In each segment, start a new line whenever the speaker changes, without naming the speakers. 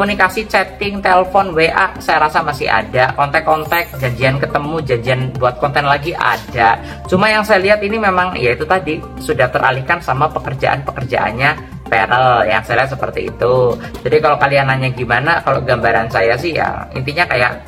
komunikasi, chatting, telepon, WA saya rasa masih ada, kontak-kontak, janjian ketemu, janjian buat konten lagi ada. Cuma yang saya lihat ini memang ya itu tadi sudah teralihkan sama pekerjaannya Feral, yang saya lihat seperti itu. Jadi kalau kalian nanya gimana, kalau gambaran saya sih ya intinya kayak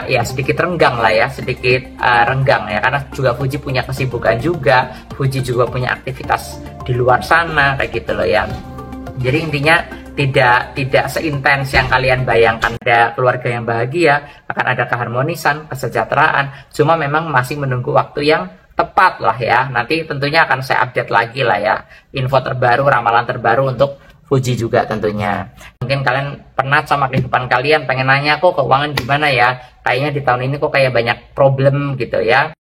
ya sedikit renggang lah ya, sedikit renggang ya, karena juga Fuji punya kesibukan juga, Fuji juga punya aktivitas di luar sana kayak gitu loh ya. Jadi intinya tidak seintens yang kalian bayangkan. Ada keluarga yang bahagia, akan ada keharmonisan, kesejahteraan, cuma memang masih menunggu waktu yang tepat lah ya. Nanti tentunya akan saya update lagi lah ya, info terbaru, ramalan terbaru untuk Fuji juga tentunya. Mungkin kalian pernah sama kehidupan kalian, pengen nanya kok keuangan gimana ya, kayaknya di tahun ini kok kayak banyak problem gitu ya.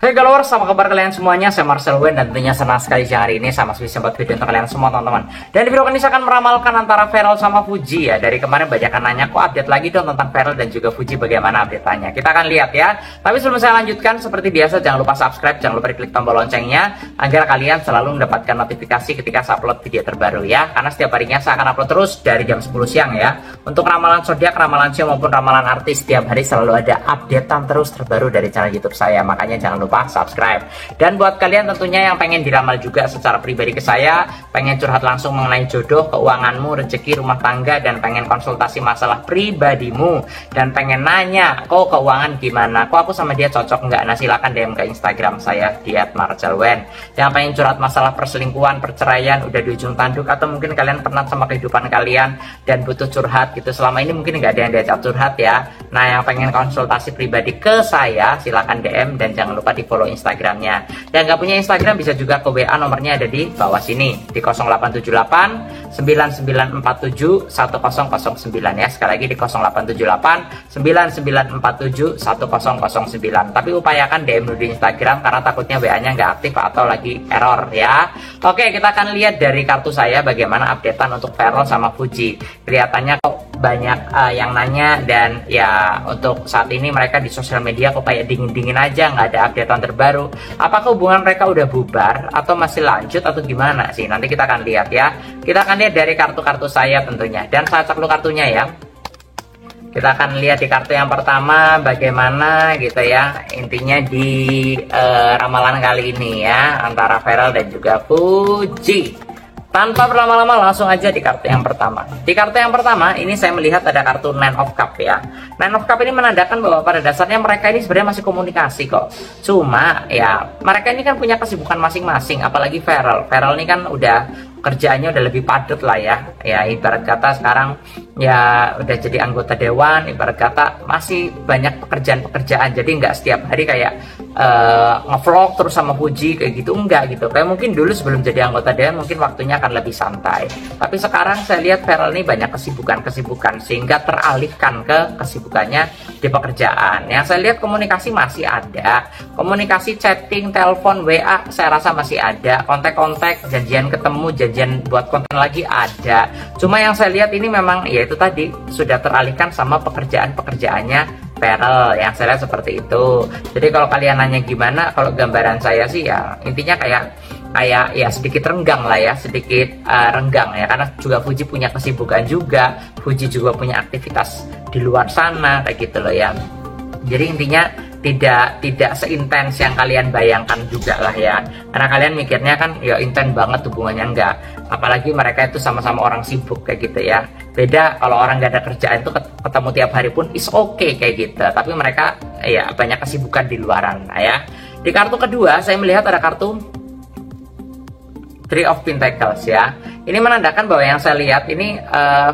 Hai followers, apa kabar kalian semuanya? Saya Marcel Wen dan tentunya senang sekali siang hari ini saya masih bisa buat video untuk kalian semua teman-teman. Dan di video ini saya akan meramalkan antara Feral sama Fuji ya. Dari kemarin banyak yang nanya kok update lagi dong tentang Feral dan juga Fuji, bagaimana update-nya. Kita akan lihat ya. Tapi sebelum saya lanjutkan, seperti biasa jangan lupa subscribe, jangan lupa diklik tombol loncengnya agar kalian selalu mendapatkan notifikasi ketika saya upload video terbaru ya. Karena setiap harinya saya akan upload terus dari jam 10 siang ya. Untuk ramalan zodiak, ramalan show maupun ramalan artis, setiap hari selalu ada updatean terus terbaru dari channel YouTube saya. Makanya jangan lupa subscribe. Dan buat kalian tentunya yang pengen diramal juga secara pribadi ke saya, pengen curhat langsung mengenai jodoh, keuanganmu, rezeki, rumah tangga, dan pengen konsultasi masalah pribadimu, dan pengen nanya kok keuangan gimana, kok aku sama dia cocok nggak, nah silakan DM ke Instagram saya di @marcelwen. Yang pengen curhat masalah perselingkuhan, perceraian, udah di ujung tanduk, atau mungkin kalian pernah sama kehidupan kalian dan butuh curhat gitu, selama ini mungkin nggak ada yang diajak curhat ya. Nah yang pengen konsultasi pribadi ke saya silakan DM, dan jangan lupa di follow Instagramnya. Yang nggak punya Instagram bisa juga ke WA, nomornya ada di bawah sini di 0878 9947 1009 ya. Sekali lagi di 0878 9947 1009. Tapi upayakan DM dulu di Instagram karena takutnya WA-nya nggak aktif atau lagi error ya. Oke, kita akan lihat dari kartu saya bagaimana updatean untuk Feral sama Fuji. Kelihatannya kok banyak yang nanya, dan ya untuk saat ini mereka di sosial media kok kayak dingin-dingin aja, nggak ada updatean terbaru. Apakah hubungan mereka udah bubar atau masih lanjut atau gimana sih? Nanti kita akan lihat ya. Kita akan lihat dari kartu-kartu saya tentunya, dan saya cek dulu kartunya ya. Kita akan lihat di kartu yang pertama bagaimana gitu ya, intinya di ramalan kali ini ya antara Feral dan juga Fuji. Tanpa berlama-lama langsung aja di kartu yang pertama. Di kartu yang pertama ini saya melihat ada kartu Nine of Cup ya. Nine of Cup ini menandakan bahwa pada dasarnya mereka ini sebenarnya masih komunikasi kok. Cuma ya mereka ini kan punya kesibukan masing-masing, apalagi Feral. Feral ini kan udah kerjaannya udah lebih padat lah ya. Ya ibarat kata sekarang ya udah jadi anggota dewan, ibarat kata masih banyak pekerjaan-pekerjaan. Jadi nggak setiap hari kayak ngevlog terus sama Fuji kayak gitu, enggak gitu. Kayak mungkin dulu sebelum jadi anggota dewan mungkin waktunya akan lebih santai. Tapi sekarang saya lihat Feral ini banyak kesibukan sehingga teralihkan ke kesibukannya di pekerjaan. Yang saya lihat komunikasi masih ada, komunikasi, chatting, telepon, WA saya rasa masih ada, kontak-kontak, janjian ketemu, janjian buat konten lagi ada. Cuma yang saya lihat ini memang ya itu tadi sudah teralihkan sama pekerjaannya Feral, yang saya lihat seperti itu. Jadi kalau kalian nanya gimana, kalau gambaran saya sih ya intinya kayak ya sedikit renggang lah ya, sedikit renggang ya, karena juga Fuji punya kesibukan juga, Fuji juga punya aktivitas di luar sana kayak gitu loh ya. Jadi intinya tidak seintens yang kalian bayangkan juga lah ya, karena kalian mikirnya kan ya intens banget hubungannya, enggak. Apalagi mereka itu sama-sama orang sibuk kayak gitu ya. Beda kalau orang nggak ada kerjaan itu ketemu tiap hari pun is okay kayak gitu, tapi mereka ya banyak kesibukan di luaran ya. Di kartu kedua saya melihat ada kartu Three of Pentacles ya. Ini menandakan bahwa yang saya lihat ini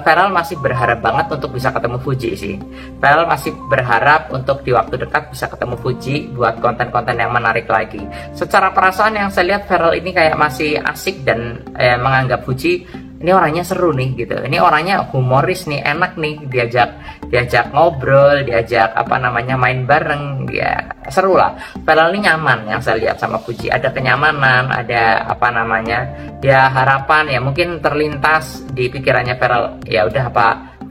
Feral masih berharap banget untuk bisa ketemu Fuji sih. Feral masih berharap untuk di waktu dekat bisa ketemu Fuji buat konten-konten yang menarik lagi. Secara perasaan yang saya lihat Feral ini kayak masih asik dan menganggap Fuji ini orangnya seru nih gitu. Ini orangnya humoris nih, enak nih diajak ngobrol, diajak main bareng, ya seru lah. Feral ini nyaman yang saya lihat sama Fuji. Ada kenyamanan, ada ya harapan ya mungkin terlintas di pikirannya Feral. Ya udah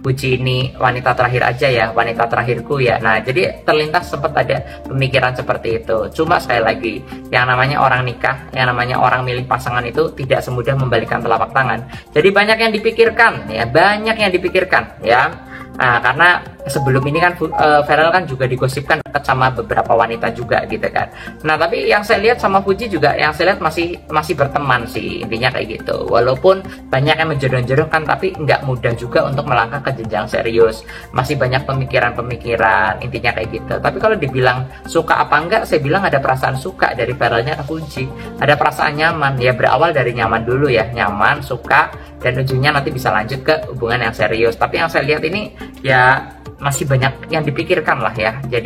Fuji ini wanita terakhir aja ya, wanita terakhirku ya. Nah, jadi terlintas sempat ada pemikiran seperti itu. Cuma sekali lagi, yang namanya orang nikah, yang namanya orang milih pasangan itu tidak semudah membalikan telapak tangan. Jadi banyak yang dipikirkan ya, banyak yang dipikirkan ya. Nah, karena sebelum ini kan Farel kan juga digosipkan dekat sama beberapa wanita juga gitu kan. Nah, tapi yang saya lihat sama Fuji juga, yang saya lihat masih berteman sih, intinya kayak gitu. Walaupun banyak yang menjodoh-jodohkan, tapi nggak mudah juga untuk melangkah ke jenjang serius. Masih banyak pemikiran-pemikiran, intinya kayak gitu. Tapi kalau dibilang suka apa enggak, saya bilang ada perasaan suka dari Farelnya ke Fuji. Ada perasaan nyaman, ya berawal dari nyaman dulu ya, nyaman, suka, dan ujungnya nanti bisa lanjut ke hubungan yang serius. Tapi yang saya lihat ini ya masih banyak yang dipikirkan lah ya, jadi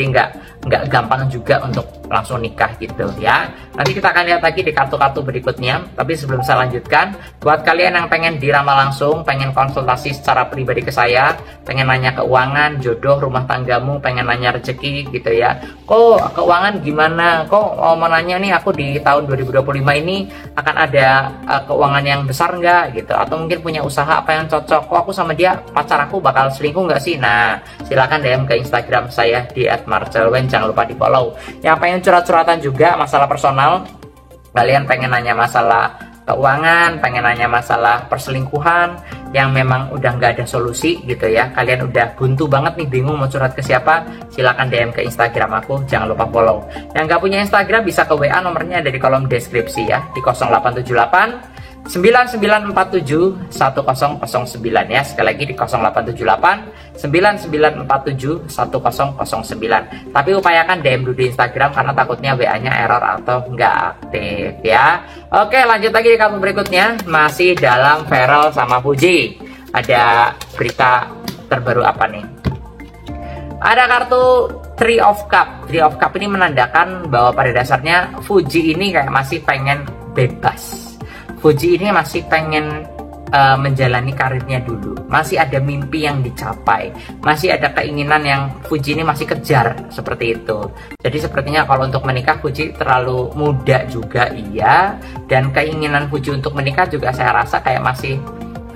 nggak gampang juga untuk langsung nikah gitu ya. Nanti kita akan lihat lagi di kartu-kartu berikutnya. Tapi sebelum saya lanjutkan, buat kalian yang pengen diramal langsung, pengen konsultasi secara pribadi ke saya, pengen nanya keuangan, jodoh, rumah tanggamu, pengen nanya rezeki gitu ya, kok keuangan gimana, kok mau nanya nih aku di tahun 2025 ini akan ada keuangan yang besar nggak gitu, atau mungkin punya usaha apa yang cocok, kok aku sama dia, pacar aku bakal selingkuh nggak sih. Nah, silakan DM ke Instagram saya di @marcelwen, jangan lupa di follow. Yang pengen curhat-curhatan juga masalah personal, kalian pengen nanya masalah keuangan, pengen nanya masalah perselingkuhan yang memang udah nggak ada solusi gitu ya, kalian udah buntu banget nih, bingung mau curhat ke siapa, silakan DM ke Instagram aku, jangan lupa follow. Yang nggak punya Instagram bisa ke WA, nomornya ada di kolom deskripsi ya, di 0878 9947 1009 ya. Sekali lagi di 0878 9947 1009. Tapi upayakan DM dulu di Instagram karena takutnya WA-nya error atau nggak aktif ya. Oke, lanjut lagi di kartu berikutnya, masih dalam Farel sama Fuji. Ada berita terbaru apa nih? Ada kartu Three of Cup. Three of Cup ini menandakan bahwa pada dasarnya Fuji ini kayak masih pengen bebas. Fuji ini masih pengen menjalani karirnya dulu, masih ada mimpi yang dicapai, masih ada keinginan yang Fuji ini masih kejar, seperti itu. Jadi sepertinya kalau untuk menikah Fuji terlalu muda juga iya, dan keinginan Fuji untuk menikah juga saya rasa kayak masih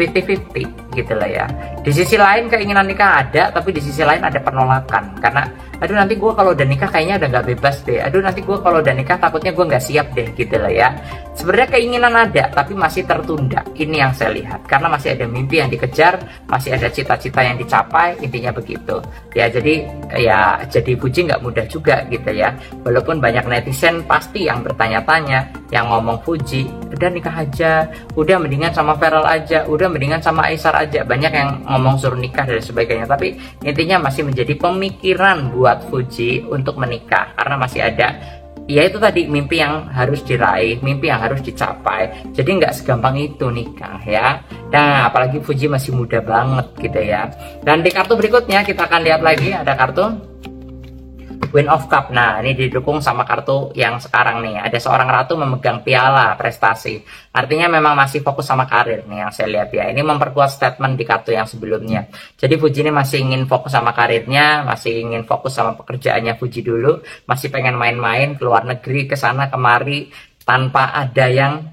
50-50 gitu lah ya. Di sisi lain keinginan nikah ada, tapi di sisi lain ada penolakan, karena aduh nanti gue kalau udah nikah kayaknya udah nggak bebas deh, aduh nanti gue kalau udah nikah takutnya gue nggak siap deh gitu lah ya. Sebenarnya keinginan ada, tapi masih tertunda. Ini yang saya lihat, karena masih ada mimpi yang dikejar, masih ada cita-cita yang dicapai, intinya begitu ya. Jadi Fuji nggak mudah juga gitu ya. Walaupun banyak netizen pasti yang bertanya-tanya, yang ngomong Fuji udah nikah aja, udah mendingan sama Farel aja, udah mendingan sama Aisar aja. Banyak yang ngomong suruh nikah dan sebagainya, tapi intinya masih menjadi pemikiran buat Fuji untuk menikah, karena masih ada ya itu tadi, mimpi yang harus diraih, mimpi yang harus dicapai. Jadi nggak segampang itu nikah ya. Nah, apalagi Fuji masih muda banget gitu ya. Dan di kartu berikutnya kita akan lihat lagi, ada kartu Queen of Cup. Nah, ini didukung sama kartu yang sekarang nih. Ada seorang ratu memegang piala prestasi. Artinya memang masih fokus sama karir nih yang saya lihat ya. Ini memperkuat statement di kartu yang sebelumnya. Jadi Fuji ini masih ingin fokus sama karirnya, masih ingin fokus sama pekerjaannya Fuji dulu. Masih pengen main-main ke luar negeri, ke sana kemari, tanpa ada yang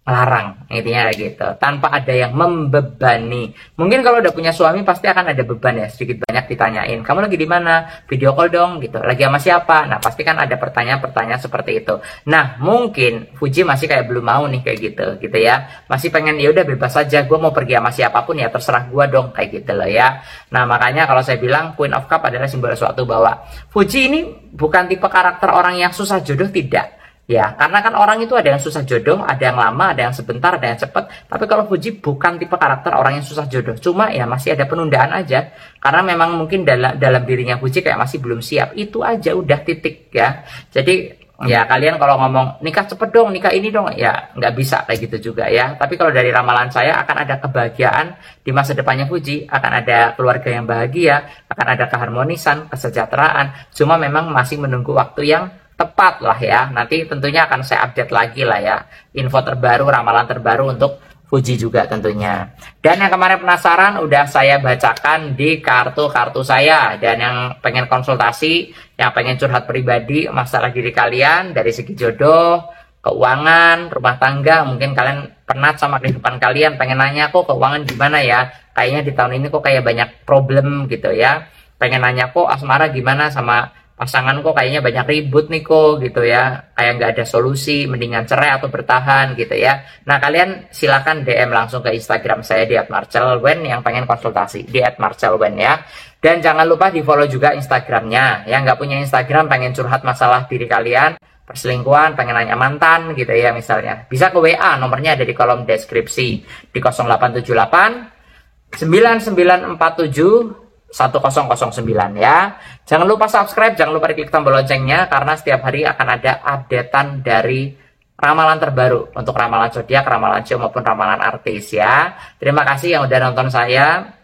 larang, intinya kayak gitu, tanpa ada yang membebani. Mungkin kalau udah punya suami pasti akan ada beban ya, sedikit banyak ditanyain, kamu lagi di mana, video call dong gitu, lagi sama siapa. Nah pasti kan ada pertanyaan-pertanyaan seperti itu. Nah mungkin Fuji masih kayak belum mau nih kayak gitu ya, masih pengen ya udah bebas aja, gue mau pergi sama siapapun ya terserah gue dong kayak gitu loh ya. Nah makanya kalau saya bilang Queen of Cup adalah simbol suatu bahwa Fuji ini bukan tipe karakter orang yang susah jodoh, tidak. Ya, karena kan orang itu ada yang susah jodoh, ada yang lama, ada yang sebentar, ada yang cepat. Tapi kalau Fuji bukan tipe karakter orang yang susah jodoh. Cuma ya masih ada penundaan aja. Karena memang mungkin dalam dirinya Fuji kayak masih belum siap. Itu aja udah titik ya. Jadi ya kalian kalau ngomong nikah cepet dong, nikah ini dong, ya nggak bisa kayak gitu juga ya. Tapi kalau dari ramalan saya akan ada kebahagiaan di masa depannya Fuji. Akan ada keluarga yang bahagia, akan ada keharmonisan, kesejahteraan. Cuma memang masih menunggu waktu yang tepat lah ya. Nanti tentunya akan saya update lagi lah ya, info terbaru, ramalan terbaru untuk Fuji juga tentunya. Dan yang kemarin penasaran udah saya bacakan di kartu-kartu saya. Dan yang pengen konsultasi, yang pengen curhat pribadi masalah diri kalian dari segi jodoh, keuangan, rumah tangga, mungkin kalian penat sama kehidupan kalian, pengen nanya kok keuangan gimana ya, kayaknya di tahun ini kok kayak banyak problem gitu ya, pengen nanya kok asmara gimana sama pasangan, kok kayaknya banyak ribut nih kok gitu ya, kayak nggak ada solusi, mendingan cerai atau bertahan gitu ya. Nah kalian silahkan DM langsung ke Instagram saya di @marcelwen yang pengen konsultasi di @marcelwen ya. Dan jangan lupa di follow juga Instagramnya. Yang nggak punya Instagram pengen curhat masalah diri kalian, perselingkuhan, pengen nanya mantan gitu ya misalnya, bisa ke WA, nomornya ada di kolom deskripsi di 0878 9947 1009 ya. Jangan lupa subscribe, jangan lupa klik tombol loncengnya karena setiap hari akan ada updatean dari ramalan terbaru untuk ramalan zodiak, ramalan show maupun ramalan artis ya. Terima kasih yang udah nonton saya,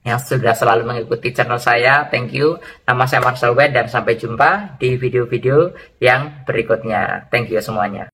yang sudah selalu mengikuti channel saya. Thank you. Nama saya Marcel Wen dan sampai jumpa di video-video yang berikutnya. Thank you semuanya.